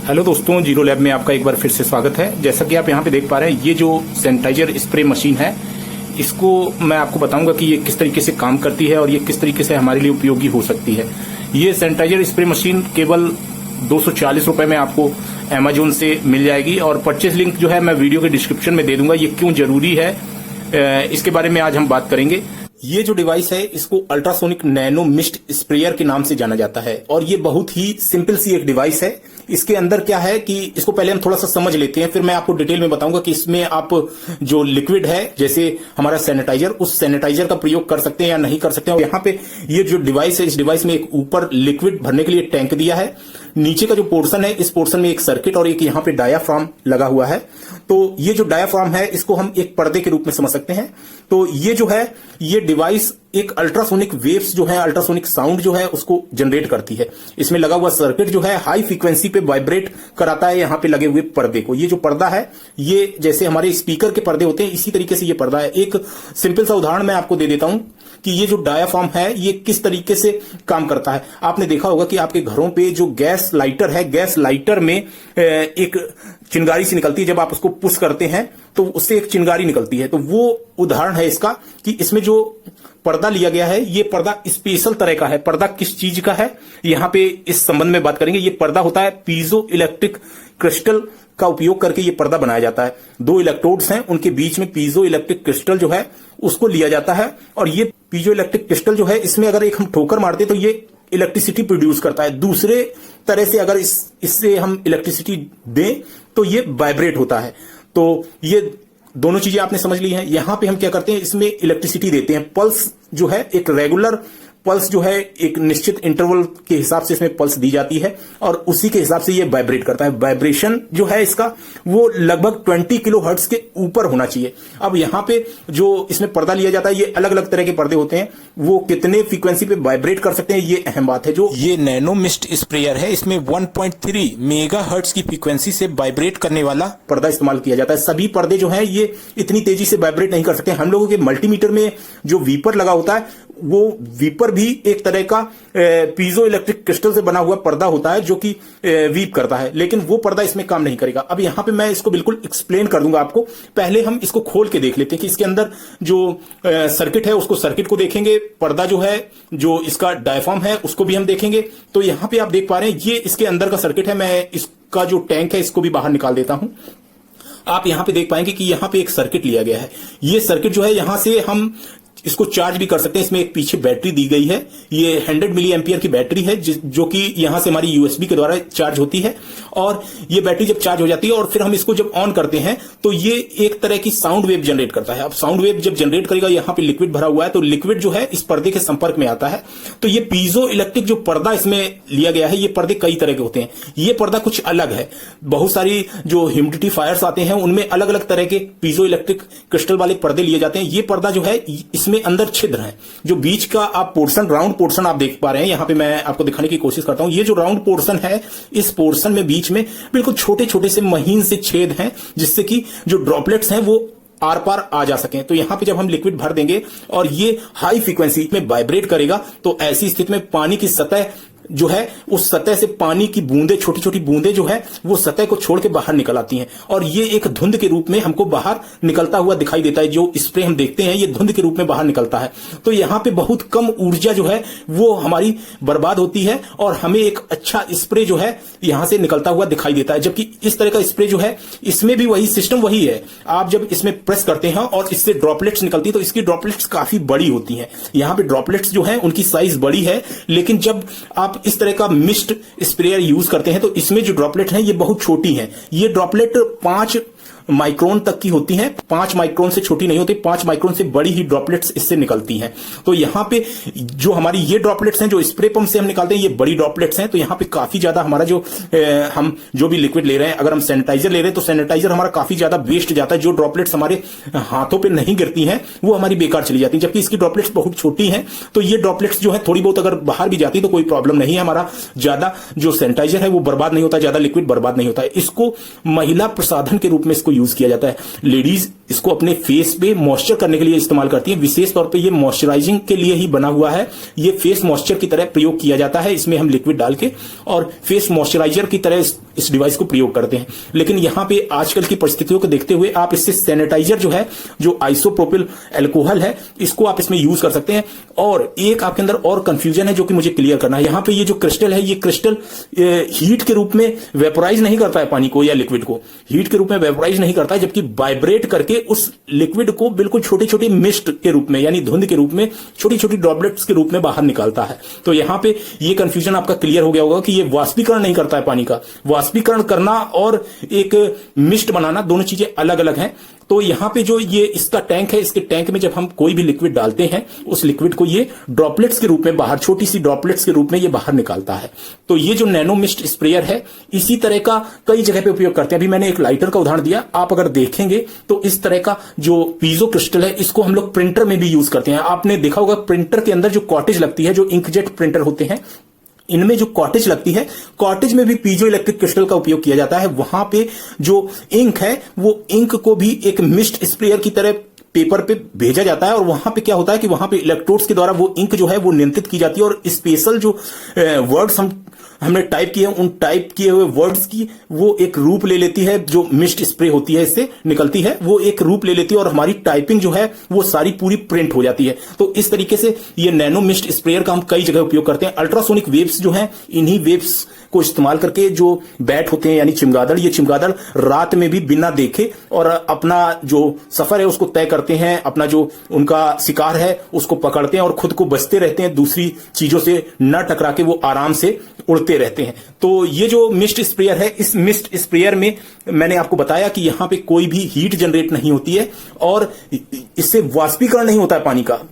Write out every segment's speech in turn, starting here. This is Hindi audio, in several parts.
हेलो दोस्तों, जीरो लैब में आपका एक बार फिर से स्वागत है। जैसा कि आप यहाँ पे देख पा रहे हैं, ये जो सैनिटाइजर स्प्रे मशीन है, इसको मैं आपको बताऊंगा कि ये किस तरीके से काम करती है और ये किस तरीके से हमारे लिए उपयोगी हो सकती है। ये सैनिटाइजर स्प्रे मशीन केवल 240 रुपए में आपको अमेजोन से मिल जाएगी और परचेज लिंक जो है मैं वीडियो के डिस्क्रिप्शन में दे दूंगा। ये क्यों जरूरी है इसके बारे में आज हम बात करेंगे। ये जो डिवाइस है इसको अल्ट्रासोनिक नैनो मिस्ट स्प्रेयर के नाम से जाना जाता है और ये बहुत ही सिंपल सी एक डिवाइस है। इसके अंदर क्या है कि इसको पहले हम थोड़ा सा समझ लेते हैं, फिर मैं आपको डिटेल में बताऊंगा कि इसमें आप जो लिक्विड है जैसे हमारा सैनिटाइजर, उस सैनिटाइजर का प्रयोग कर सकते हैं या नहीं कर सकते हैं। और यहाँ पे ये जो डिवाइस है, इस डिवाइस में एक ऊपर लिक्विड भरने के लिए टैंक दिया है। नीचे का जो पोर्शन है, इस पोर्शन में एक सर्किट और एक यहाँ पे डायाफ्राम लगा हुआ है। तो ये जो डायाफ्राम है इसको हम एक पर्दे के रूप में समझ सकते हैं। तो ये जो है, ये डिवाइस एक अल्ट्रासोनिक वेव्स जो है, अल्ट्रासोनिक साउंड जो है उसको जनरेट करती है। इसमें लगा हुआ सर्किट जो है हाई फ्रीक्वेंसी पे वाइब्रेट कराता है यहाँ पे लगे हुए पर्दे को। ये जो पर्दा है, ये जैसे हमारे स्पीकर के पर्दे होते हैं इसी तरीके से ये पर्दा है। एक सिंपल सा उदाहरण मैं आपको दे देता हूं कि ये जो डायाफ्राम है ये किस तरीके से काम करता है। आपने देखा होगा कि आपके घरों पे जो गैस लाइटर है, गैस लाइटर में एक चिंगारी सी निकलती है। जब आप उसको पुश करते हैं तो उससे एक चिंगारी निकलती है। तो वो उदाहरण है इसका कि इसमें जो पर्दा लिया गया है, ये पर्दा स्पेशल तरह का है। पर्दा किस चीज का है, यहां पे इस संबंध में बात करेंगे। ये पर्दा होता है पीजो इलेक्ट्रिक क्रिस्टल का उपयोग करके ये पर्दा बनाया जाता है। दो इलेक्ट्रोड्स हैं, उनके बीच में पीजो इलेक्ट्रिक क्रिस्टल जो है उसको लिया जाता है और ये पीजो इलेक्ट्रिक क्रिस्टल जो है, इसमें अगर एक हम ठोकर मारते तो ये इलेक्ट्रिसिटी प्रोड्यूस करता है। दूसरे तरह से अगर इससे हम इलेक्ट्रिसिटी दें तो ये वाइब्रेट होता है। तो ये दोनों चीजें आपने समझ ली हैं। यहां पे हम क्या करते हैं, इसमें इलेक्ट्रिसिटी देते हैं। पल्स जो है, एक रेगुलर पल्स जो है एक निश्चित इंटरवल के हिसाब से इसमें पल्स दी जाती है और उसी के हिसाब से ये वाइब्रेट करता है। वाइब्रेशन जो है इसका वो लगभग 20 किलो हर्ट्ज के ऊपर होना चाहिए। अब यहाँ पे जो इसमें पर्दा लिया जाता है, ये अलग अलग तरह के पर्दे होते हैं, वो कितने फ्रीक्वेंसी पे वाइब्रेट कर सकते हैं ये अहम बात है। जो ये नैनो मिस्ट स्प्रेयर है, इसमें 1.3 मेगा हर्ट्ज की फ्रीक्वेंसी से वाइब्रेट करने वाला पर्दा इस्तेमाल किया जाता है। सभी पर्दे जो है ये इतनी तेजी से वाइब्रेट नहीं कर सकते। हम लोगों के मल्टीमीटर में जो वीपर लगा होता है, वो वीपर भी एक तरह का पीजो इलेक्ट्रिक क्रिस्टल से बना हुआ पर्दा होता है जो कि वीप करता है, लेकिन वो पर्दा इसमें काम नहीं करेगा। अब यहां पे मैं इसको बिल्कुल एक्सप्लेन कर दूंगा आपको। पहले हम इसको खोल के देख लेते हैं कि इसके अंदर जो सर्किट है उसको, सर्किट को देखेंगे। पर्दा जो है, जो इसका डायफ्राम है उसको भी हम देखेंगे। तो यहां पे आप देख पा रहे हैं ये इसके अंदर का सर्किट है। मैं इसका जो टैंक है इसको भी बाहर निकाल देता हूं। आप यहां पे देख पाएंगे कि यहां पे एक सर्किट लिया गया है। ये सर्किट जो है, यहां से हम इसको चार्ज भी कर सकते हैं। इसमें एक पीछे बैटरी दी गई है, ये 100 मिली एम्पियर की बैटरी है जो कि यहां से हमारी यूएसबी के द्वारा चार्ज होती है। और ये बैटरी जब चार्ज हो जाती है और फिर हम इसको जब ऑन करते हैं तो ये एक तरह की साउंड वेव जनरेट करता है। अब साउंड वेव जब जनरेट करेगा, यहां पे लिक्विड भरा हुआ है, तो लिक्विड जो है इस पर्दे के संपर्क में आता है। तो ये पीजो इलेक्ट्रिक जो पर्दा इसमें लिया गया है, ये पर्दे कई तरह के होते हैं। ये पर्दा कुछ अलग है। बहुत सारी जो ह्यूमिडिफायर्स आते हैं उनमें अलग अलग तरह के पीजो इलेक्ट्रिक क्रिस्टल वाले पर्दे लिए जाते हैं। ये पर्दा जो है, इसमें अंदर छिद्र है। जो बीच का आप पोर्शन, राउंड पोर्शन आप देख पा रहे हैं, यहां पे मैं आपको दिखाने की कोशिश करता हूं। ये जो राउंड पोर्शन है, इस पोर्शन में बीच में बिल्कुल छोटे छोटे से महीन से छेद हैं, जिससे कि जो ड्रॉपलेट्स हैं वो आर पार आ जा सकें। तो यहां पे जब हम लिक्विड भर देंगे और ये हाई फ्रीक्वेंसी में वाइब्रेट करेगा, तो ऐसी स्थिति में पानी की सतह जो है, उस सतह से पानी की बूंदे, छोटी छोटी बूंदे जो है वो सतह को छोड़ के बाहर निकल आती हैं और ये एक धुंध के रूप में हमको बाहर निकलता हुआ दिखाई देता है। जो स्प्रे हम देखते हैं ये धुंध के रूप में बाहर निकलता है। तो यहां पे बहुत कम ऊर्जा जो है वो हमारी बर्बाद होती है और हमें एक अच्छा स्प्रे जो है यहां से निकलता हुआ दिखाई देता है। जबकि इस तरह का स्प्रे जो है, इसमें भी वही सिस्टम वही है। आप जब इसमें प्रेस करते हैं और इससे ड्रॉपलेट्स निकलती है तो इसकी ड्रॉपलेट्स काफी बड़ी होती हैं। यहां पे ड्रॉपलेट्स जो है उनकी साइज बड़ी है, लेकिन जब आप इस तरह का मिस्ट स्प्रेयर यूज करते हैं तो इसमें जो ड्रॉपलेट हैं ये बहुत छोटी हैं। ये ड्रॉपलेट 5 माइक्रोन तक की होती हैं। 5 माइक्रोन से छोटी नहीं होती, 5 माइक्रोन से बड़ी ही ड्रॉपलेट्स इससे निकलती हैं। तो यहां पे जो हमारी ये ड्रॉपलेट्स हैं, जो स्प्रे पंप से हम निकालते हैं, ये बड़ी ड्रॉपलेट्स हैं। तो यहां पे काफी ज्यादा हमारा जो हम जो भी लिक्विड ले रहे हैं, अगर हम सैनिटाइजर ले रहे हैं तो सैनिटाइजर हमारा काफी ज्यादा वेस्ट जाता है। जो ड्रॉपलेट्स हमारे हाथों पर नहीं गिरती हैं वो हमारी बेकार चली जाती है। जबकि इसकी ड्रॉपलेट्स बहुत छोटी हैं, तो ये ड्रॉपलेट्स जो है थोड़ी बहुत अगर बाहर भी जाती है तो कोई प्रॉब्लम नहीं है। हमारा ज्यादा जो सैनिटाइजर है वो बर्बाद नहीं होता, ज्यादा लिक्विड बर्बाद नहीं होता है। इसको महिला प्रसाधन के रूप में इसको यूज किया जाता है। लेडीज इसको अपने फेस पे मॉइस्चर करने के लिए इस्तेमाल करती है। विशेष तौर पे ये मॉइस्चराइजिंग के लिए ही बना हुआ है। ये फेस मॉइस्चर की तरह प्रयोग किया जाता है। इसमें हम लिक्विड डाल के और फेस मॉइस्चराइजर की तरह इस डिवाइस को प्रयोग करते हैं। लेकिन यहाँ पे आजकल की परिस्थितियों को देखते हुए आप इससे सैनिटाइजर जो है, जो आइसोप्रोपिल अल्कोहल है, इसको आप इसमें यूज कर सकते हैं। और एक आपके अंदर और कंफ्यूजन है जो कि मुझे क्लियर करना है। यहाँ पे ये जो क्रिस्टल है, ये क्रिस्टल हीट के रूप में वेपोराइज नहीं करता है पानी को या लिक्विड को, हीट के रूप में वेपोराइज नहीं करता है, जबकि वाइब्रेट करके उस लिक्विड को बिल्कुल छोटे छोटे मिस्ट के रूप में, यानी धुंध के रूप में, छोटी छोटी ड्रॉपलेट्स के रूप में बाहर निकालता है। तो यहां पे ये कंफ्यूजन आपका क्लियर हो गया होगा कि ये वाष्पीकरण नहीं करता है पानी का। वाष्पीकरण करना और एक मिस्ट बनाना दोनों चीजें अलग अलग हैं। तो यहां पे जो ये इसका टैंक है, इसके टैंक में जब हम कोई भी लिक्विड डालते हैं, उस लिक्विड को ये ड्रॉपलेट्स के रूप में बाहर, छोटी सी ड्रॉपलेट्स के रूप में ये बाहर निकालता है। तो ये जो नैनो मिस्ट स्प्रेयर है, इसी तरह का कई जगह पे उपयोग करते हैं। अभी मैंने एक लाइटर का उदाहरण दिया, आप अगर देखेंगे तो इस तरह का जो पीजो क्रिस्टल है, इसको हम लोग प्रिंटर में भी यूज करते हैं। आपने देखा होगा प्रिंटर के अंदर जो कॉटेज लगती है, जो इंकजेट प्रिंटर होते हैं, इनमें जो कॉटेज लगती है, कॉटेज में भी पीजो इलेक्ट्रिक क्रिस्टल का उपयोग किया जाता है। वहां पे जो इंक है, वो इंक को भी एक मिस्ट स्प्रेयर की तरह पेपर पे भेजा जाता है और वहां पे क्या होता है कि वहां पे इलेक्ट्रोड्स के द्वारा वो इंक जो है वो नियंत्रित की जाती है और स्पेशल जो वर्ड्स हमने टाइप किए, उन टाइप किए हुए वर्ड्स की वो एक रूप ले लेती है। जो मिस्ट स्प्रे होती है इससे निकलती है, वो एक रूप ले लेती है और हमारी टाइपिंग जो है वो सारी पूरी प्रिंट हो जाती है। तो इस तरीके से ये नैनो मिस्ट स्प्रेयर का हम कई जगह उपयोग करते हैं। अल्ट्रासोनिक वेव्स जो हैं, इन्हीं वेव्स को इस्तेमाल करके जो बैट होते हैं, यानी चमगादड़, ये चमगादड़ रात में भी बिना देखे और अपना जो सफर है उसको तय करते हैं, अपना जो उनका शिकार है उसको पकड़ते हैं और खुद को बचते रहते हैं, दूसरी चीजों से न टकरा के वो आराम से उड़ते रहते हैं। तो ये जो मिस्ट स्प्रेयर है, इस मिस्ट स्प्रेयर में मैंने आपको बताया कि यहां पे कोई भी हीट जनरेट नहीं होती है और इससे वाष्पीकरण नहीं होता है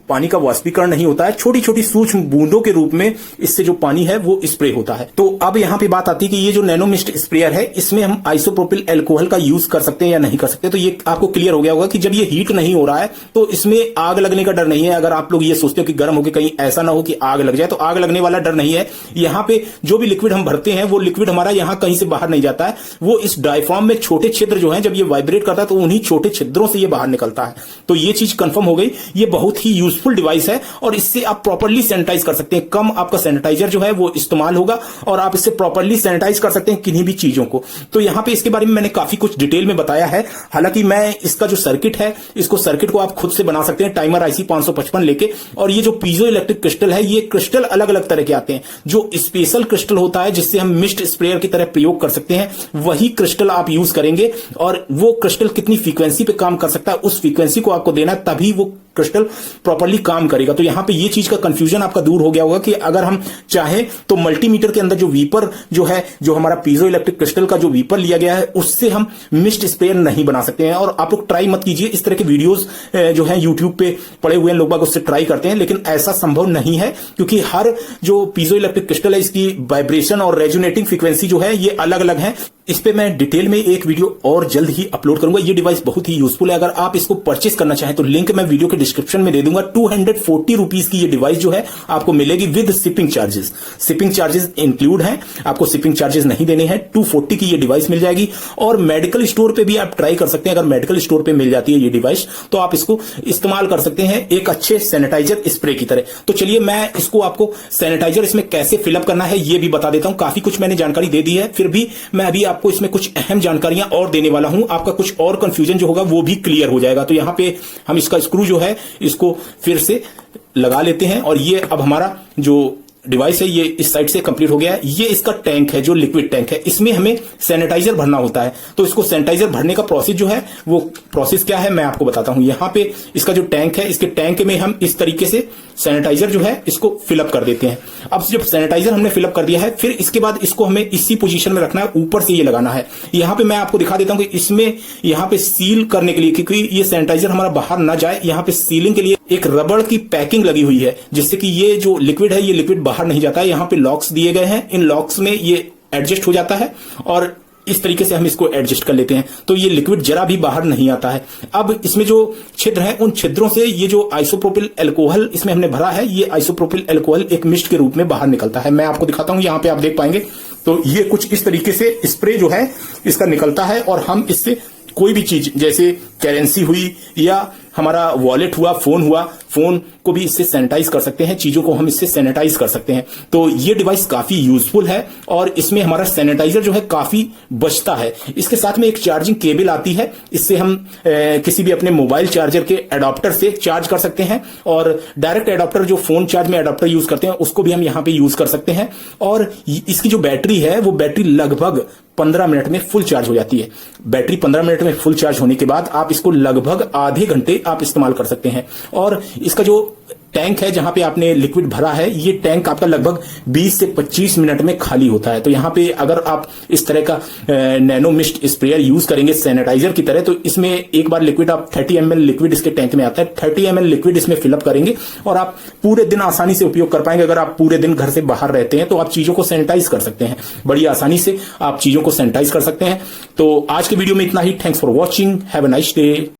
पानी का वाष्पीकरण नहीं होता है। छोटी छोटी सूक्ष्म बूंदों के रूप में इससे जो पानी है वो स्प्रे होता है। तो अब यहां पे बात आती है कि ये जो नैनो मिस्ट स्प्रेयर है, इसमें हम आइसोप्रोपिल अल्कोहल का यूज कर सकते हैं या नहीं कर सकते। तो ये आपको क्लियर हो गया होगा कि जब ये हीट नहीं हो रहा है तो इसमें आग लगने का डर नहीं है। अगर आप लोग ये सोचते हो कि गर्म होकर कहीं ऐसा ना हो कि आग लग जाए, तो आग लगने वाला डर नहीं है। यहां पे जो भी लिक्विड हम भरते हैं, वो लिक्विड हमारा यहां कहीं से बाहर नहीं जाता है, वो इस डायफ्राम में छोटे छिद्र जो हैं, जब ये वाइब्रेट करता है तो उन्हीं छोटे छिद्रों से ये बाहर निकलता है। तो ये चीज कंफर्म हो गई। ये बहुत ही यूजफुल डिवाइस है और इससे आप प्रॉपर्ली सैनिटाइज कर सकते हैं। कम आपका सैनिटाइजर जो है वो इस्तेमाल होगा और आप इससे प्रॉपर्ली सैनिटाइज कर सकते हैं किन्हीं भी चीजों को। तो यहां पे इसके बारे में मैंने काफी कुछ डिटेल में बताया है। हालांकि मैं इसका जो सर्किट है, इसको सर्किट को आप खुद से बना सकते हैं, टाइमर आईसी 555 लेके। और ये जो पीजो इलेक्ट्रिक क्रिस्टल है, ये क्रिस्टल अलग अलग तरह के आते हैं। जो स्पेशल क्रिस्टल होता है जिससे हम मिस्ट स्प्रेयर की तरह प्रयोग कर सकते हैं, वही क्रिस्टल आप यूज करेंगे और वो क्रिस्टल कितनी फ्रीक्वेंसी पे काम कर सकता है, उस फ्रीक्वेंसी को आपको देना है, तभी वो क्रिस्टल प्रॉपर्ली काम करेगा। तो यहां पे ये चीज का कंफ्यूजन आपका दूर हो गया होगा कि अगर हम चाहें तो मल्टीमीटर के अंदर जो वीपर जो है, जो हमारा पीजो इलेक्ट्रिक क्रिस्टल का जो वीपर लिया गया है, उससे हम मिस्ट स्प्रेयर नहीं बना सकते हैं। और आप लोग ट्राई मत कीजिए। इस तरह के वीडियोस जो है यूट्यूब पे पड़े हुए हैं, लोग बाग उससे ट्राई करते हैं, लेकिन ऐसा संभव नहीं है क्योंकि हर जो पीजो इलेक्ट्रिक क्रिस्टल है, इसकी वाइब्रेशन और रेजोनेटिंग फ्रीक्वेंसी जो है ये अलग अलग है। इस पे मैं डिटेल में एक वीडियो और जल्द ही अपलोड करूंगा। ये डिवाइस बहुत ही यूजफुल है। अगर आप इसको परचेस करना चाहें तो लिंक मैं वीडियो के डिस्क्रिप्शन में दे दूंगा। 240 रुपीज की ये डिवाइस जो है आपको मिलेगी with shipping charges. Shipping charges include हैं, आपको शिपिंग चार्जेस नहीं देने हैं। 240 की ये डिवाइस मिल जाएगी और मेडिकल स्टोर पे भी आप ट्राई कर सकते हैं। अगर मेडिकल स्टोर पे मिल जाती है ये डिवाइस तो आप इसको इस्तेमाल कर सकते हैं एक अच्छे सैनिटाइजर स्प्रे की तरह। तो चलिए मैं इसको आपको सैनिटाइजर इसमें कैसे फिलअप करना है ये भी बता देता हूं। काफी कुछ मैंने जानकारी दे दी है, फिर भी मैं अभी आपको इसमें कुछ अहम जानकारियां और देने वाला हूं। आपका कुछ और कंफ्यूजन जो होगा वो भी क्लियर हो जाएगा। तो यहां पे हम इसका स्क्रू जो है इसको फिर से लगा लेते हैं और ये अब हमारा जो डिवाइस है ये इस साइड से कंप्लीट हो गया है। ये इसका टैंक है, जो लिक्विड टैंक है, इसमें हमें सैनिटाइजर भरना होता है। तो इसको सैनिटाइजर भरने का प्रोसेस जो है वो प्रोसेस क्या है मैं आपको बताता हूं। यहां पे इसका जो टैंक है, इसके टैंक में हम इस तरीके से सैनिटाइजर जो है इसको फिलअप कर देते हैं। अब जब सैनिटाइजर हमने फिलअप कर दिया है, फिर इसके बाद इसको हमें इसी पोजीशन में रखना है, ऊपर से ये लगाना है। यहां पे मैं आपको दिखा देता हूं कि इसमें यहां पे सील करने के लिए, क्योंकि ये सैनिटाइजर हमारा बाहर ना जाए, यहां पे सीलिंग के लिए एक रबड़ की पैकिंग लगी हुई है, जिससे कि ये जो लिक्विड है ये लिक्विड बाहर नहीं जाता है। यहां पे लॉक्स दिए गए हैं, इन लॉक्स में ये एडजस्ट हो जाता है और इस तरीके से हम इसको एडजस्ट कर लेते हैं। तो ये लिक्विड जरा भी बाहर नहीं आता है। अब इसमें जो छिद्र है, उन छिद्रों से ये जो आइसोप्रोपिल अल्कोहल इसमें हमने भरा है, ये आइसोप्रोपिल अल्कोहल एक मिस्ट के रूप में बाहर निकलता है। मैं आपको दिखाता हूं, यहां पे आप देख पाएंगे। तो ये कुछ इस तरीके से स्प्रे जो है इसका निकलता है और हम इससे कोई भी चीज जैसे करेंसी हुई या हमारा वॉलेट हुआ, फोन को भी इससे सैनिटाइज कर सकते हैं, चीजों को हम इससे सैनिटाइज कर सकते हैं। तो ये डिवाइस काफी यूजफुल है और इसमें हमारा सैनिटाइजर जो है काफी बचता है। इसके साथ में एक चार्जिंग केबल आती है, इससे हम किसी भी अपने मोबाइल चार्जर के एडाप्टर से चार्ज कर सकते हैं और डायरेक्ट एडाप्टर जो फोन चार्ज में एडाप्टर यूज करते हैं उसको भी हम यहां पे यूज कर सकते हैं। और इसकी जो बैटरी है वो बैटरी लगभग 15 मिनट में फुल चार्ज हो जाती है। बैटरी 15 मिनट में फुल चार्ज होने के बाद आप इसको लगभग आधे घंटे आप इस्तेमाल कर सकते हैं। और इसका जो टैंक है जहां पे आपने लिक्विड भरा है, ये टैंक आपका लगभग 20 से 25 मिनट में खाली होता है। तो यहां पे अगर आप इस तरह का नैनो मिस्ट स्प्रेयर यूज करेंगे सैनिटाइजर की तरह, तो इसमें एक बार लिक्विड आप 30 ml लिक्विड इसके टैंक में आता है, 30 ml लिक्विड इसमें फिलअप करेंगे और आप पूरे दिन आसानी से उपयोग कर पाएंगे। अगर आप पूरे दिन घर से बाहर रहते हैं तो आप चीजों को सैनिटाइज कर सकते हैं, बड़ी आसानी से आप चीजों को सैनिटाइज कर सकते हैं। तो आज के वीडियो में इतना ही। Thanks for watching, have a nice day.